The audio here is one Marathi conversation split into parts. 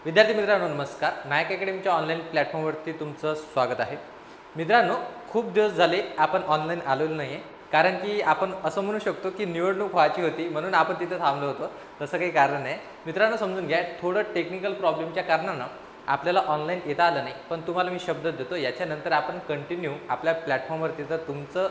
विद्यार्थी मित्रांनो नमस्कार. नायक अकॅडमीच्या ऑनलाईन प्लॅटफॉर्मवरती तुमचं स्वागत आहे. मित्रांनो, खूप दिवस झाले आपण ऑनलाईन आलेलो नाही आहे, कारण की आपण असं म्हणू शकतो की निवडणूक व्हायची होती म्हणून आपण तिथे थांबलो होतो. तसं काही कारण नाही. मित्रांनो समजून घ्या, थोडं टेक्निकल प्रॉब्लेमच्या कारणानं आपल्याला ऑनलाईन येता आलं नाही, पण तुम्हाला मी शब्द देतो याच्यानंतर आपण कंटिन्यू आपल्या प्लॅटफॉर्मवरती तर तुमचं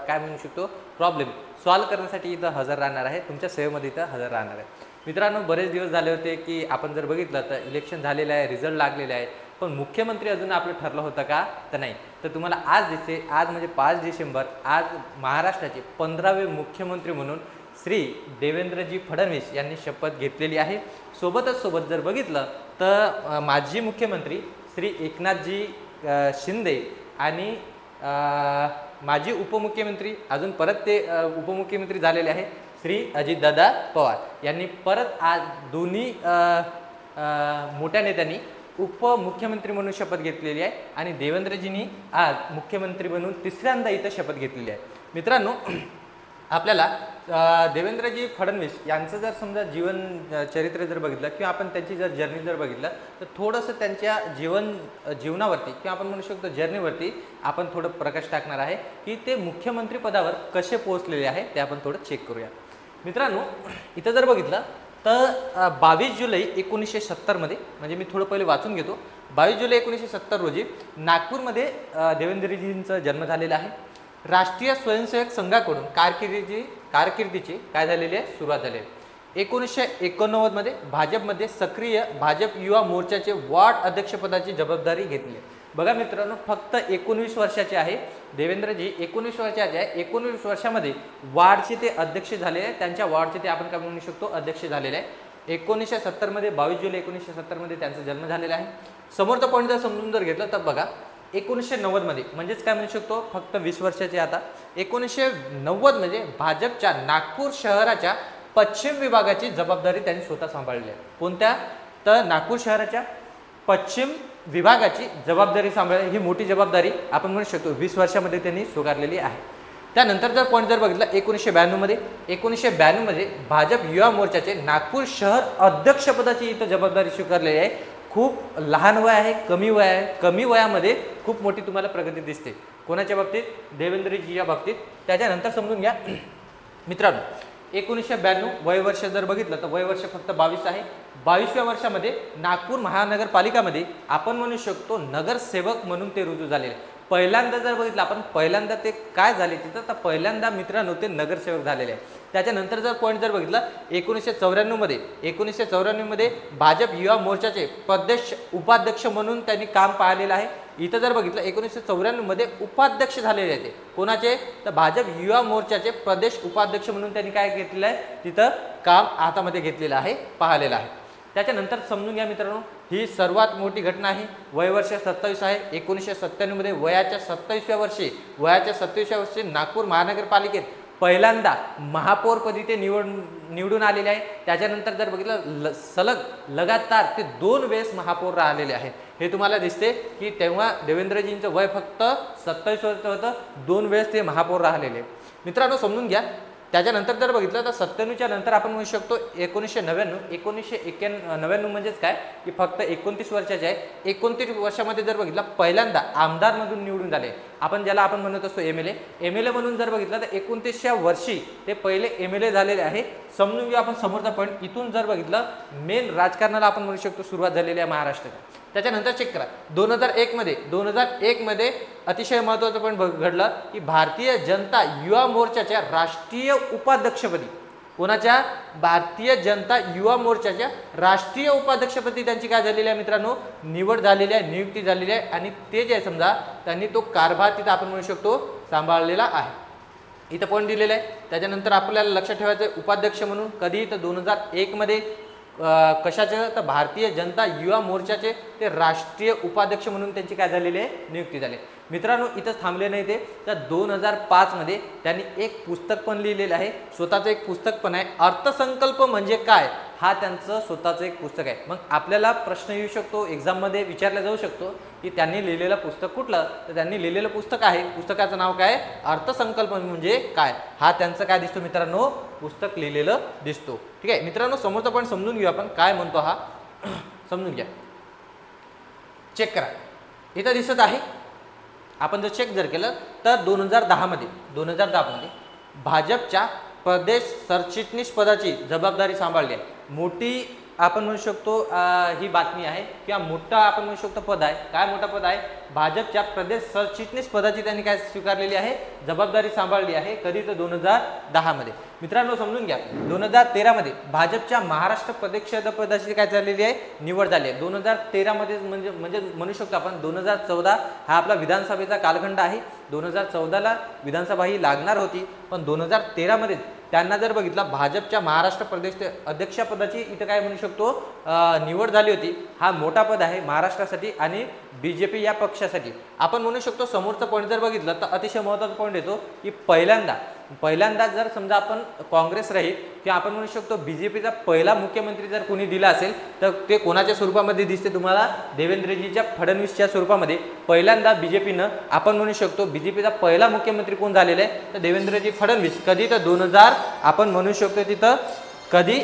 काय म्हणू शकतो प्रॉब्लेम सॉल्व करण्यासाठी इथं हजर राहणार आहे, तुमच्या सेवेमध्ये इथं हजर राहणार आहे. मित्रांनो, बरेच दिवस झाले होते की आपण जर बघितलं तर इलेक्शन झालेलं आहे, रिझल्ट लागलेला आहे, पण मुख्यमंत्री अजून आपलं ठरलं होतं का तर नाही. तर तुम्हाला आज म्हणजे 5 डिसेंबर आज महाराष्ट्राचे 15वे मुख्यमंत्री म्हणून श्री देवेंद्रजी फडणवीस यांनी शपथ घेतलेली आहे. सोबत जर बघितलं तर माजी मुख्यमंत्री श्री एकनाथजी शिंदे आणि माजी उपमुख्यमंत्री अजून परत ते उपमुख्यमंत्री झालेले आहे श्री अजितदादा पवार यांनी परत आज दोन्ही मोठ्या नेत्यांनी उपमुख्यमंत्री म्हणून शपथ घेतलेली आहे आणि देवेंद्रजींनी आज मुख्यमंत्री म्हणून तिसऱ्यांदा इथं शपथ घेतलेली आहे. मित्रांनो, आपल्याला देवेंद्रजी फडणवीस यांचं जर समजा जीवन चरित्र जर बघितलं किंवा आपण त्यांची जर जर्नी जर बघितलं तर थोडंसं त्यांच्या जीवनावरती किंवा आपण म्हणू शकतो जर्नीवरती आपण थोडं प्रकाश टाकणार आहे की ते मुख्यमंत्री पदावर कसे पोहोचलेले आहे ते आपण थोडं चेक करूया. मित्रांनो, इथं जर बघितलं तर 22 जुलै 1970 मध्ये, म्हणजे मी थोडं पहिले वाचून घेतो. 22 जुलै 1970 रोजी नागपूरमध्ये देवेंद्रजींचा जन्म झालेला आहे. राष्ट्रीय स्वयंसेवक संघाकडून कारकिर्दीची काय झालेली आहे सुरुवात झाली आहे. 1989 मध्ये भाजपमध्ये सक्रिय भाजप युवा मोर्चाचे वॉर्ड अध्यक्षपदाची जबाबदारी घेतली. बघा मित्रांनो, फक्त 19 वर्षाचे आहे देवेंद्रजी, 19 वर्षाचे आहे. 19 वर्षामध्ये वॉर्डचे ते अध्यक्ष झालेले आहे, त्यांच्या वॉर्डचे ते आपण काय म्हणू शकतो अध्यक्ष झालेले आहे. 1970 मध्ये 22 जुलै 1970 मध्ये त्यांचा जन्म झालेला आहे. समोरचा पॉईंट जर समजून जर घेतलं तर बघा 1990 मध्ये, म्हणजेच काय म्हणू शकतो फक्त 20 वर्षाचे आता. 1990 मध्ये भाजपच्या नागपूर शहराच्या पश्चिम विभागाची जबाबदारी त्यांनी स्वतः सांभाळली आहे. कोणत्या तर नागपूर शहराच्या पश्चिम विभागाची जबाबदारी सांभाळली. ही मोठी जबाबदारी आपण म्हणू शकतो 20 वर्षामध्ये त्यांनी स्वीकारलेली आहे. त्यानंतर जर पॉईंट जर बघितला 1992 मध्ये भाजप युवा मोर्चाचे नागपूर शहर अध्यक्षपदाची इथं जबाबदारी स्वीकारलेली आहे. खूप लहान वय आहे, कमी वयामध्ये खूप मोठी तुम्हाला प्रगती दिसते. कोणाच्या बाबतीत? देवेंद्रजीच्या बाबतीत. त्याच्यानंतर समजून घ्या मित्रांनो, 1992 वयवर्ष जर बघितलं तर वयवर्ष फक्त 22 आहे. 22व्या वर्षामध्ये नागपूर महानगरपालिकामध्ये आपण म्हणू शकतो नगरसेवक म्हणून ते रुजू झालेले. पहिल्यांदा जर बघितलं आपण, पहिल्यांदा ते काय झाले तिथं तर पहिल्यांदा मित्रांनो ते नगरसेवक झालेले आहे. त्याच्यानंतर जर पॉईंट जर बघितलं 1994 मध्ये भाजप युवा मोर्चाचे प्रदेश उपाध्यक्ष म्हणून त्यांनी काम पाहिलेलं आहे. इथं जर बघितलं 1994 मध्ये उपाध्यक्ष झालेले आहेत. कोणाचे तर भाजप युवा मोर्चाचे प्रदेश उपाध्यक्ष म्हणून त्यांनी काय घेतलेलं आहे तिथं काम हातामध्ये घेतलेलं आहे, पाहिलेलं आहे. त्याच्यानंतर समजून घ्या मित्रांनो, ही सर्वात मोठी घटना आहे. वयवर्ष 27 आहे. 1997 मध्ये वयाच्या 27व्या वर्षी नागपूर महानगरपालिकेत पहिल्यांदा महापौरपदी ते निवडून आलेले आहे. त्याच्यानंतर जर बघितलं लगातार ते 2 वेळेस महापौर राहिलेले आहेत. हे तुम्हाला दिसते की तेव्हा देवेंद्रजींचं वय फक्त 27 वर्ष होतं, 2 वेळेस ते महापौर राहिलेले. मित्रांनो समजून घ्या. त्याच्यानंतर जर बघितलं तर 97च्या नंतर आपण म्हणू शकतो 1999 म्हणजेच काय की फक्त 29 वर्षाचे आहे. 29 वर्षामध्ये जर बघितलं पहिल्यांदा आमदारमधून निवडून झाले. आपण ज्याला आपण म्हणत असतो एमएलए म्हणून जर बघितलं तर 29व्या वर्षी ते पहिले एमएलए झालेले आहे. समजून घ्या आपण समोरचा पॉईंट. इथून जर बघितलं मेन राजकारणाला आपण म्हणू शकतो सुरुवात झालेली आहे महाराष्ट्रात. त्याच्यानंतर चेक करा 2001 मध्ये अतिशय महत्त्वाचं पण घडलं की भारतीय जनता युवा मोर्चाच्या राष्ट्रीय उपाध्यक्षपदी, कोणाच्या भारतीय जनता युवा मोर्चाच्या राष्ट्रीय उपाध्यक्षपदी त्यांची काय झालेली आहे मित्रांनो निवड झालेली आहे, नियुक्ती झालेली आहे. आणि ते जे समजा त्यांनी तो कारभार तिथं आपण म्हणू शकतो सांभाळलेला आहे. इथं पॉईंट दिलेलं आहे. त्याच्यानंतर आपल्याला लक्षात ठेवायचं उपाध्यक्ष म्हणून कधी तर 2001 मध्ये कशाचे तर भारतीय जनता युवा मोर्चाचे ते राष्ट्रीय उपाध्यक्ष म्हणून त्यांची काय झालेली आहे नियुक्ती झाली. मित्रांनो इथंच थांबले नाही ते, तर 2005 मध्ये त्यांनी एक पुस्तक पण लिहिलेलं आहे. स्वतःचं एक पुस्तक पण आहे, अर्थसंकल्प म्हणजे काय, हा त्यांचं स्वतःचं एक पुस्तक आहे. मग आपल्याला प्रश्न येऊ शकतो, एक्झाममध्ये विचारला जाऊ शकतो की त्यांनी लिहिलेलं पुस्तक कुठलं, तर त्यांनी लिहिलेलं पुस्तक आहे, पुस्तकाचं नाव काय, अर्थसंकल्प म्हणजे काय, हा त्यांचं काय दिसतो मित्रांनो पुस्तक लिहिलेलं दिसतो. ठीक आहे मित्रांनो, समोरचा पण समजून घेऊ आपण काय म्हणतो हा. समजून घ्या, चेक करा, इथं दिसत आहे. आपण जर चेक जर केलं तर 2010 मध्ये भाजपच्या प्रदेश सरचिटणीस पदाची जबाबदारी सांभाळली आहे. मोठी आपण म्हणू शकतो ही बातमी आहे किंवा मोठा आपण म्हणू शकतो पद आहे. काय मोठा पद आहे? भाजपच्या प्रदेश सरचिटणीस पदाची त्यांनी काय स्वीकारलेली आहे, जबाबदारी सांभाळली आहे. कधी तर 2010 मध्ये. मित्रांनो समजून घ्या, 2013 मध्ये भाजपच्या महाराष्ट्र प्रदेश पदाची काय झालेली आहे, निवड झाली आहे. 2013 मध्ये म्हणजे म्हणू शकतो आपण 2014 हा आपला विधानसभेचा कालखंड आहे. 2014ला विधानसभा ही लागणार होती, पण 2013 मध्ये त्यांना जर बघितलं भाजपच्या महाराष्ट्र प्रदेश अध्यक्षपदाची इथं काय म्हणू शकतो निवड झाली होती. हा मोठा पद आहे महाराष्ट्रासाठी आणि बीजेपी या पक्षासाठी. आपण म्हणू शकतो समोरचा पॉईंट जर बघितलं तर अतिशय महत्त्वाचा पॉईंट येतो की पहिल्यांदा जर समजा आपण काँग्रेस राहील किंवा आपण म्हणू शकतो बीजेपीचा पहिला मुख्यमंत्री जर कोणी दिला असेल तर ते कोणाच्या स्वरूपामध्ये दिसते तुम्हाला, देवेंद्रजीच्या फडणवीसच्या स्वरूपामध्ये. पहिल्यांदा बीजेपीनं आपण म्हणू शकतो बीजेपीचा पहिला मुख्यमंत्री कोण झालेला आहे तर देवेंद्रजी फडणवीस. कधी तर 2000 आपण म्हणू शकतो तिथं कधी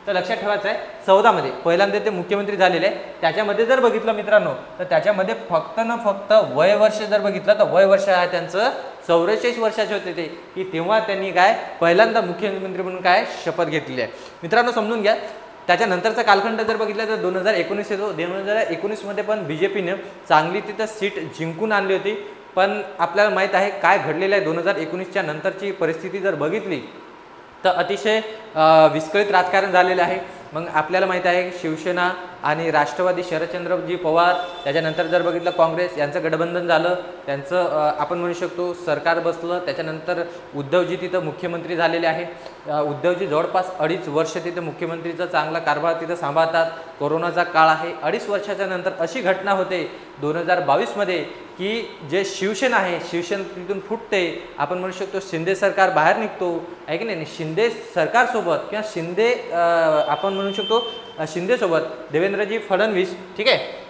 तर लक्षात ठेवायचं आहे 14 मध्ये पहिल्यांदा ते मुख्यमंत्री झालेले आहे. त्याच्यामध्ये जर बघितलं मित्रांनो तर त्याच्यामध्ये फक्त वय वर्ष जर बघितलं तर वय वर्ष आहे त्यांचं 44 वर्षाचे होते ते, की तेव्हा त्यांनी काय पहिल्यांदा मुख्यमंत्री म्हणून काय शपथ घेतलेली आहे. मित्रांनो समजून घ्या. त्याच्यानंतरचा कालखंड जर बघितलं तर 2019 येतो. 2019 मध्ये पण बीजेपीने चांगली तिथं सीट जिंकून आणली होती. पण आपल्याला माहीत आहे काय घडलेलं आहे. 2019च्या नंतरची परिस्थिती जर बघितली तर अतिशय विस्कळीत राजकारण झालेलं आहे. मग आपल्याला माहीत आहे शिवसेना आणि राष्ट्रवादी शरदचंद्रजी पवार, त्याच्यानंतर जर बघितलं काँग्रेस यांचं गठबंधन झालं, त्यांचं आपण म्हणू शकतो सरकार बसलं. त्याच्यानंतर उद्धवजी तिथं मुख्यमंत्री झालेले आहे. उद्धवजी जवळपास 2.5 वर्ष तिथं मुख्यमंत्रीचा चांगला कारभार तिथं सांभाळतात. कोरोनाचा काळ आहे. 2.5 वर्षाच्या नंतर अशी घटना होते 2022 मध्ये की जे शिवसेना आहे शिवसेना तिथून फुटते. आपण म्हणू शकतो शिंदे सरकार बाहेर निघतो आहे की नाही. शिंदे सरकारसोबत किंवा शिंदे आपण म्हणू शकतो शिंदेसोबत देवेंद्रजी फडणवीस ठीक आहे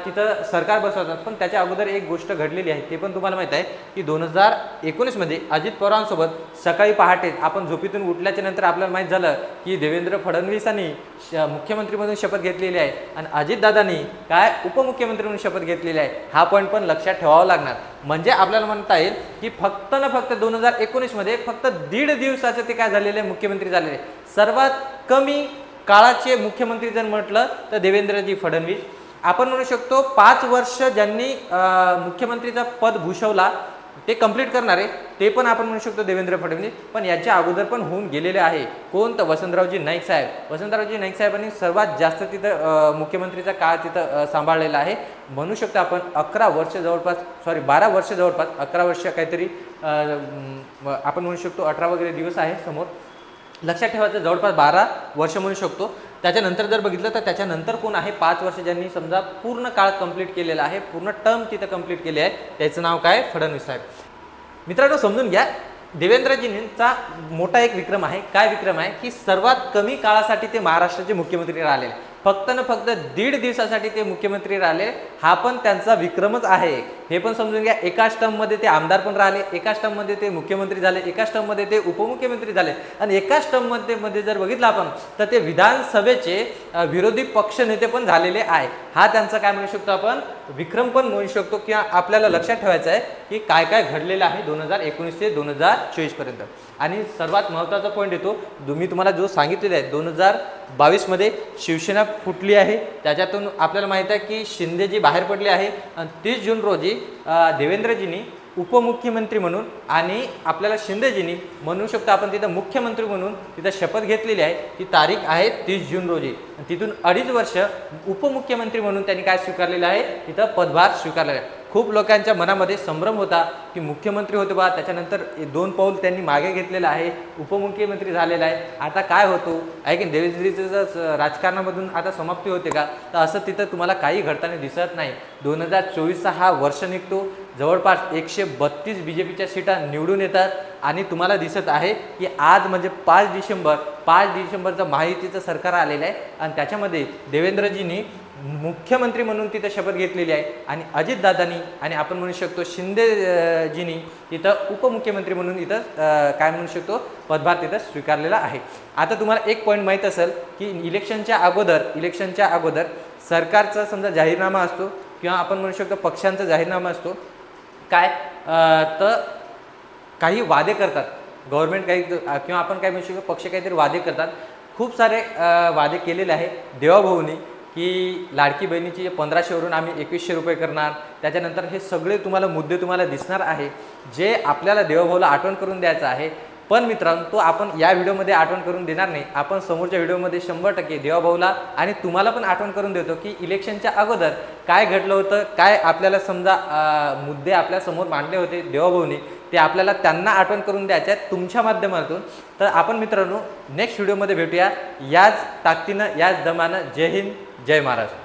तिथं सरकार बसवतात. पण त्याच्या अगोदर एक गोष्ट घडलेली आहे ते पण तुम्हाला माहीत आहे की 2019 मध्ये अजित पवारांसोबत सकाळी पहाटे आपण झोपेतून उठल्याच्या नंतर आपल्याला माहीत झालं की देवेंद्र फडणवीसांनी मुख्यमंत्री म्हणून शपथ घेतलेली आहे आणि अजितदादांनी काय उपमुख्यमंत्री म्हणून शपथ घेतलेली आहे. हा पॉईंट पण लक्षात ठेवावा लागणार. म्हणजे आपल्याला म्हणता येईल की फक्त 2019 मध्ये फक्त 1.5 दिवसाचे ते काय झालेले मुख्यमंत्री झालेले. सर्वात कमी काळाचे मुख्यमंत्री जर म्हटलं तर देवेंद्रजी फडणवीस. आपण म्हणू शकतो 5 वर्ष ज्यांनी मुख्यमंत्रीचा पद भूषवला ते कंप्लीट करणारे ते पण आपण म्हणू शकतो देवेंद्र फडणवीस. पण याच्या अगोदर पण होऊन गेलेले आहे. कोण तर वसंतरावजी नाईक साहेब. वसंतरावजी नाईक साहेबांनी सर्वात जास्त तिथं मुख्यमंत्रीचा काळ तिथं सांभाळलेला आहे. म्हणू शकतो आपण 12 वर्ष जवळपास 11 वर्ष काहीतरी आपण म्हणू शकतो 18 वगैरे दिवस आहे समोर. लक्षात ठेवायचं जवळपास 12 वर्ष म्हणू शकतो. त्याच्यानंतर जर बघितलं तर त्याच्यानंतर कोण आहे 5 वर्ष ज्यांनी समजा पूर्ण काळ कंप्लीट केलेला आहे, पूर्ण टर्म तिथं कंप्लीट केली आहे, त्याचं नाव काय फडणवीस साहेब. मित्रांनो समजून घ्या देवेंद्रजींचा मोठा एक विक्रम आहे. काय विक्रम आहे की सर्वात कमी काळासाठी ते महाराष्ट्राचे मुख्यमंत्री राहिलेले. फक्त 1.5 दिवसासाठी ते मुख्यमंत्री राहिले. हा पण त्यांचा विक्रमच आहे. हे पण समजून घ्या. एकाच टर्ममध्ये ते आमदार पण राहिले, एकाच टर्ममध्ये ते मुख्यमंत्री झाले, एकाच टर्ममध्ये ते उपमुख्यमंत्री झाले आणि एकाच टर्ममध्ये जर बघितलं आपण तर ते विधानसभेचे विरोधी पक्ष नेते पण झालेले आहे. हा त्यांचा काय म्हणू शकतो आपण विक्रम पण म्हणू शकतो. किंवा आपल्याला लक्षात ठेवायचं आहे की काय काय घडलेलं आहे 2019 ते 2024 पर्यंत. आणि सर्वात महत्त्वाचा पॉईंट येतो मी तुम्हाला जो सांगितलेला आहे 2022 मध्ये शिवसेना फुटली आहे. त्याच्यातून आपल्याला माहित आहे की शिंदेजी बाहेर पडले आहे आणि 30 जून रोजी देवेंद्रजींनी उपमुख्यमंत्री म्हणून आणि आपल्याला शिंदेजींनी म्हणू शकतो आपण तिथं मुख्यमंत्री म्हणून तिथं शपथ घेतलेली आहे. ती तारीख आहे 30 जून रोजी. तिथून 2.5 वर्ष उपमुख्यमंत्री म्हणून त्यांनी काय स्वीकारलेलं आहे तिथं पदभार स्वीकारलेला आहे. खूप लोकांच्या मनामध्ये संभ्रम होता की मुख्यमंत्री होते बा, त्याच्यानंतर 2 पाऊल त्यांनी मागे घेतलेलं आहे, उपमुख्यमंत्री झालेला आहे, आता काय होतो आहे की देवेंद्रजीचं राजकारणामधून आता समाप्ती होते का. तर असं तिथं तुम्हाला काही घडताना दिसत नाही. 2024 हा वर्ष निघतो जवळपास 132 BJPच्या सीटा निवडून येतात आणि तुम्हाला दिसत आहे की आज म्हणजे 5 डिसेंबरचं महायुतीचं सरकार आलेलं आहे आणि त्याच्यामध्ये देवेंद्रजींनी मुख्यमंत्री म्हणून तिथं शपथ घेतलेली आहे आणि अजितदादांनी आणि आपण म्हणू शकतो शिंदेजींनी तिथं उपमुख्यमंत्री म्हणून इथं काय म्हणू शकतो पदभार तिथं स्वीकारलेला आहे। आता तुम्हाला एक पॉईंट माहीत असेल की इलेक्शनच्या अगोदर सरकारचा समजा जाहीरनामा असतो किंवा आपण म्हणू शकतो पक्षांचा जाहीरनामा असतो काय तर काही वादे करतात गव्हर्नमेंट काही किंवा आपण काय म्हणू शकतो पक्ष काहीतरी वादे करतात। खूप सारे वादे केलेले आहे देवाभाऊनी की लाडकी बहिणीची 1500वरून आम्ही 2100 रुपये करणार। त्याच्यानंतर हे सगळे तुम्हाला मुद्दे तुम्हाला दिसणार आहे जे आपल्याला देवाभाऊला आठवण करून द्यायचं आहे। पण मित्रांनो तो आपण या व्हिडिओमध्ये आठवण करून देणार नाही, आपण समोरच्या व्हिडिओमध्ये 100% देवाभाऊला आणि तुम्हाला पण आठवण करून देतो की इलेक्शनच्या अगोदर काय घडलं होतं, काय आपल्याला समजा मुद्दे आपल्या समोर मांडले होते देवाभाऊनी, ते आपल्याला त्यांना आठवण करून द्यायचे आहेत तुमच्या माध्यमातून। तर आपण मित्रांनो नेक्स्ट व्हिडिओमध्ये भेटूया याच ताकदीनं याच दमानं। जय हिंद, जय महाराष्ट्र।